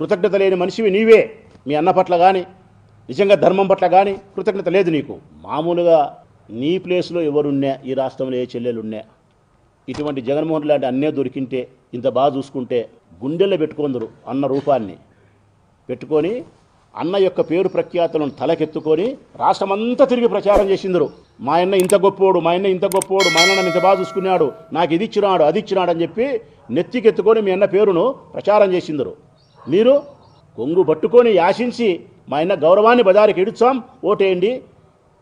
కృతజ్ఞత లేని మనిషివి నీవే. మీ అన్న పట్ల కానీ నిజంగా ధర్మం పట్ల కానీ కృతజ్ఞత లేదు నీకు. మామూలుగా నీ ప్లేస్లో ఎవరున్నా, ఈ రాష్ట్రంలో ఏ చెల్లెలున్నా, ఇటువంటి జగన్మోహన్ లాంటి అన్నే దొరికింటే, ఇంత బాగా చూసుకుంటే గుండెల్లో పెట్టుకుందరు. అన్న రూపాన్ని పెట్టుకొని అన్న యొక్క పేరు ప్రఖ్యాతులను తలకెత్తుకొని రాష్ట్రమంతా తిరిగి ప్రచారం చేసిందరు. మా అన్న ఇంత గొప్పోడు, మా అన్న ఇంత గొప్పోడు, మా అన్న నన్ను ఇంత బాగా చూసుకున్నాడు, నాకు ఇది ఇచ్చినాడు అది ఇచ్చినాడు అని చెప్పి నెత్తికెత్తుకొని మీ అన్న పేరును ప్రచారం చేసిందరు. మీరు కొంగు పట్టుకొని యాశించి మా అన్న గౌరవాన్ని బజారుకి ఇడుచాం, ఓటేయండి,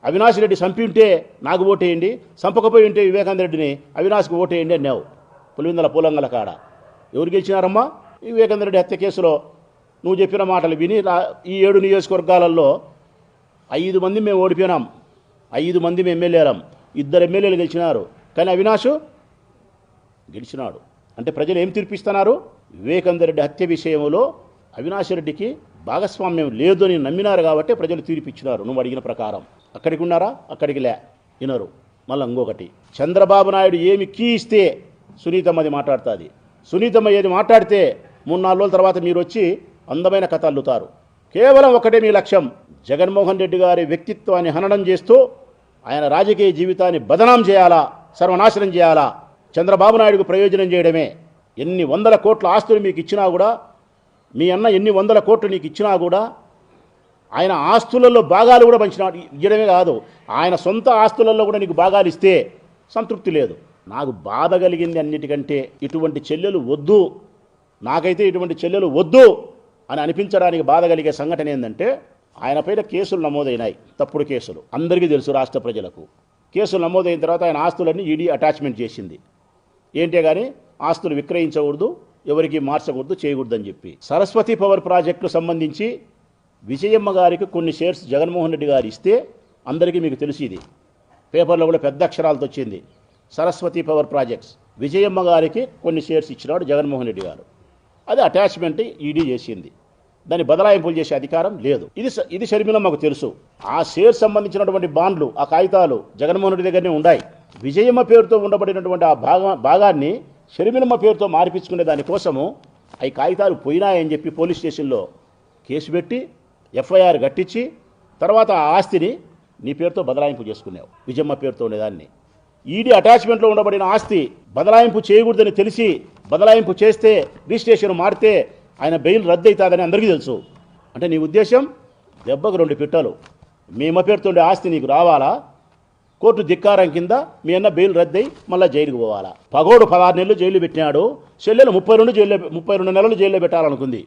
అవినాష్ రెడ్డి చంపి ఉంటే నాకు ఓటేయండి, చంపకపోయి ఉంటే వివేకానంద రెడ్డిని అవినాష్కి ఓటేయండి అన్నావు. పులివెందుల పూలంగల కాడ ఎవరు గెలిచినారమ్మా? ఈ వివేకానంద రెడ్డి హత్య కేసులో నువ్వు చెప్పిన మాటలు విని ఈ 7 నియోజకవర్గాలలో 5 మంది మేము ఓడిపోయినాం, 5 మంది మేము ఎమ్మెల్యేలం, 2 ఎమ్మెల్యేలు గెలిచినారు. కానీ అవినాష్ గెలిచినాడు. అంటే ప్రజలు ఏం తీర్పిస్తున్నారు? వివేకానంద రెడ్డి హత్య విషయంలో అవినాష్ రెడ్డికి భాగస్వామ్యం లేదు అని నమ్మినారు కాబట్టి ప్రజలు తీర్పిచ్చినారు. నువ్వు అడిగిన ప్రకారం అక్కడికి ఉన్నారా? అక్కడికి వినరు. మళ్ళీ ఇంకొకటి, చంద్రబాబు నాయుడు ఏమి కీ ఇస్తే సునీతమ్మది మాట్లాడుతుంది. సునీతమ్మ ఏది మాట్లాడితే 3-4 రోజుల తర్వాత మీరు వచ్చి అందమైన కథ అల్లుతారు. కేవలం ఒకటే మీ లక్ష్యం, జగన్మోహన్ రెడ్డి గారి వ్యక్తిత్వాన్ని హననం చేస్తూ ఆయన రాజకీయ జీవితాన్ని బదనాం చేయాలా, సర్వనాశనం చేయాలా, చంద్రబాబు నాయుడుకు ప్రయోజనం చేయడమే. ఎన్ని 100 కోట్ల ఆస్తులు మీకు ఇచ్చినా కూడా, మీ అన్న ఎన్ని 100 కోట్లు నీకు ఇచ్చినా కూడా ఆయన ఆస్తులలో భాగాలు కూడా పంచినాడు. ఇవ్వడమే కాదు, ఆయన సొంత ఆస్తులలో కూడా నీకు భాగాలు ఇస్తే సంతృప్తి లేదు. నాకు బాధ కలిగింది అన్నిటికంటే, ఇటువంటి చెల్లెలు వద్దు, నాకైతే ఇటువంటి చెల్లెలు వద్దు అని అనిపించడానికి బాధ కలిగే సంఘటన ఏంటంటే, ఆయన పైన కేసులు నమోదైనాయి, తప్పుడు కేసులు. అందరికీ తెలుసు, రాష్ట్ర ప్రజలకు. కేసులు నమోదైన తర్వాత ఆయన ఆస్తులన్నీ ఈడీ అటాచ్మెంట్ చేసింది. ఏంటే కానీ ఆస్తులు విక్రయించకూడదు, ఎవరికి మార్చకూడదు, చేయకూడదని చెప్పి. సరస్వతి పవర్ ప్రాజెక్టుకు సంబంధించి విజయమ్మ గారికి కొన్ని షేర్స్ జగన్మోహన్ రెడ్డి గారు ఇస్తే, అందరికీ మీకు తెలిసి ఇది పేపర్లో కూడా పెద్ద అక్షరాలతో వచ్చింది, సరస్వతి పవర్ ప్రాజెక్ట్స్ విజయమ్మ గారికి కొన్ని షేర్స్ ఇచ్చినాడు జగన్మోహన్ రెడ్డి గారు. అది అటాచ్మెంట్ ఈడీ చేసింది, దాన్ని బదలాయింపులు చేసే అధికారం లేదు. ఇది షర్మిలమ్మకు తెలుసు. ఆ షేర్ సంబంధించినటువంటి బాండ్లు, ఆ కాగితాలు జగన్మోహన్ రెడ్డి దగ్గరనే ఉన్నాయి. విజయమ్మ పేరుతో ఉండబడినటువంటి ఆ భాగాన్ని షర్మిలమ్మ పేరుతో మార్పించుకునే దానికోసము ఈ కాగితాలు పోయినాయని చెప్పి పోలీస్ స్టేషన్లో కేసు పెట్టి ఎఫ్ఐఆర్ కట్టించి తర్వాత ఆ ఆస్తిని నీ పేరుతో బదలాయింపు చేసుకున్నావు. విజయమ్మ పేరుతో ఉండేదాన్ని ఈడీ అటాచ్మెంట్లో ఉండబడిన ఆస్తి బదలాయింపు చేయకూడదని తెలిసి బదలాయింపు చేస్తే, రిజిస్ట్రేషన్ మారితే ఆయన బెయిల్ రద్దు అవుతుందని అందరికీ తెలుసు. అంటే నీ ఉద్దేశం దెబ్బకు 2 పిట్టలు. మీ అమ్మ పేరుతో ఉండే ఆస్తి నీకు రావాలా, కోర్టు ధిక్కారం కింద మీ అన్న బెయిల్ రద్దయి మళ్ళీ జైలుకు పోవాలా. పగోడు 16 నెలలు జైలు పెట్టినాడు, చెల్లెలు 32 నెలలు జైల్లో పెట్టాలనుకుంది.